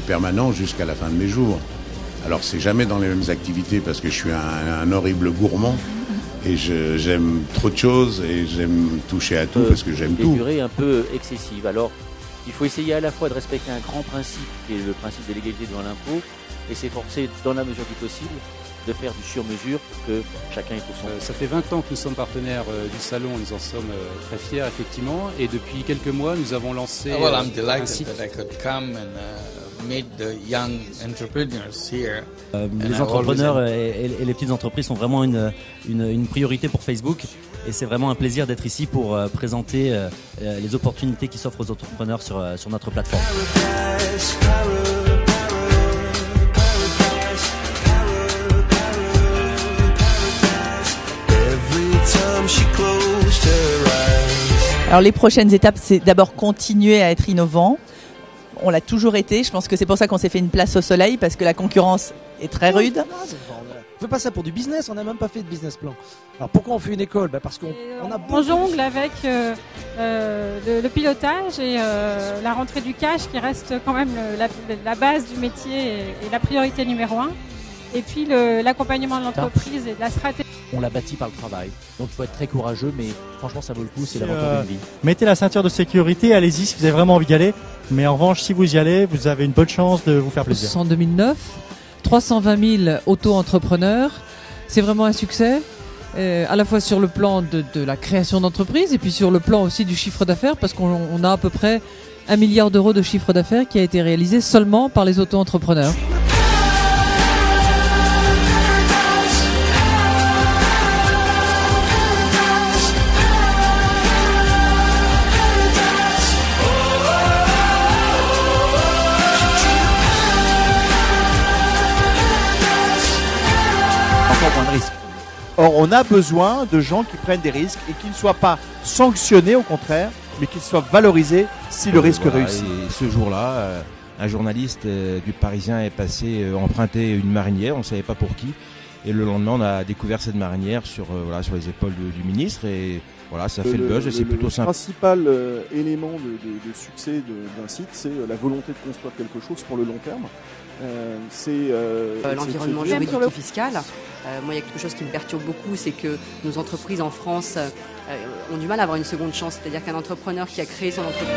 permanent jusqu'à la fin de mes jours. Alors c'est jamais dans les mêmes activités parce que je suis un horrible gourmand et j'aime trop de choses et j'aime toucher à tout parce que j'aime tout. Des durées un peu excessives. Alors il faut essayer à la fois de respecter un grand principe qui est le principe de l'égalité devant l'impôt et s'efforcer dans la mesure du possible de faire du sur-mesure pour que chacun ait pour son. Ça fait 20 ans que nous sommes partenaires du salon, nous en sommes très fiers effectivement, et depuis quelques mois nous avons lancé I'm delighted that I could come and meet the young entrepreneurs here. Les entrepreneurs et les petites entreprises sont vraiment une priorité pour Facebook, et c'est vraiment un plaisir d'être ici pour présenter les opportunités qui s'offrent aux entrepreneurs sur notre plateforme. Alors les prochaines étapes, c'est d'abord continuer à être innovant. On l'a toujours été, je pense que c'est pour ça qu'on s'est fait une place au soleil, parce que la concurrence est très rude. On fait pas ça pour du business, on n'a même pas fait de business plan. Alors pourquoi on fait une école ? Parce qu'on a on jongle avec le pilotage et la rentrée du cash qui reste quand même la base du métier et la priorité numéro 1. Et puis l'accompagnement de l'entreprise et de la stratégie. On l'a bâti par le travail, donc il faut être très courageux, mais franchement ça vaut le coup, c'est l'aventure d'une vie. Mettez la ceinture de sécurité, allez-y si vous avez vraiment envie d'y aller, mais en revanche si vous y allez, vous avez une bonne chance de vous faire plaisir. En 2009, 320 000 auto-entrepreneurs, c'est vraiment un succès, à la fois sur le plan de la création d'entreprises et puis sur le plan aussi du chiffre d'affaires, parce qu'on a à peu près 1 milliard d'euros de chiffre d'affaires qui a été réalisé seulement par les auto-entrepreneurs. Moins de risques. Or, on a besoin de gens qui prennent des risques et qui ne soient pas sanctionnés, au contraire, mais qu'ils soient valorisés si le risque réussit. Et ce jour-là, un journaliste du Parisien est passé emprunter une marinière, on ne savait pas pour qui. Et le lendemain, on a découvert cette marinière sur les épaules du ministre. Et voilà, ça fait le buzz et c'est plutôt sympa. Le principal élément de succès d'un site, c'est la volonté de construire quelque chose pour le long terme. C'est l'environnement juridique et fiscal. Moi, il y a quelque chose qui me perturbe beaucoup, c'est que nos entreprises en France ont du mal à avoir une seconde chance. C'est-à-dire qu'un entrepreneur qui a créé son entreprise...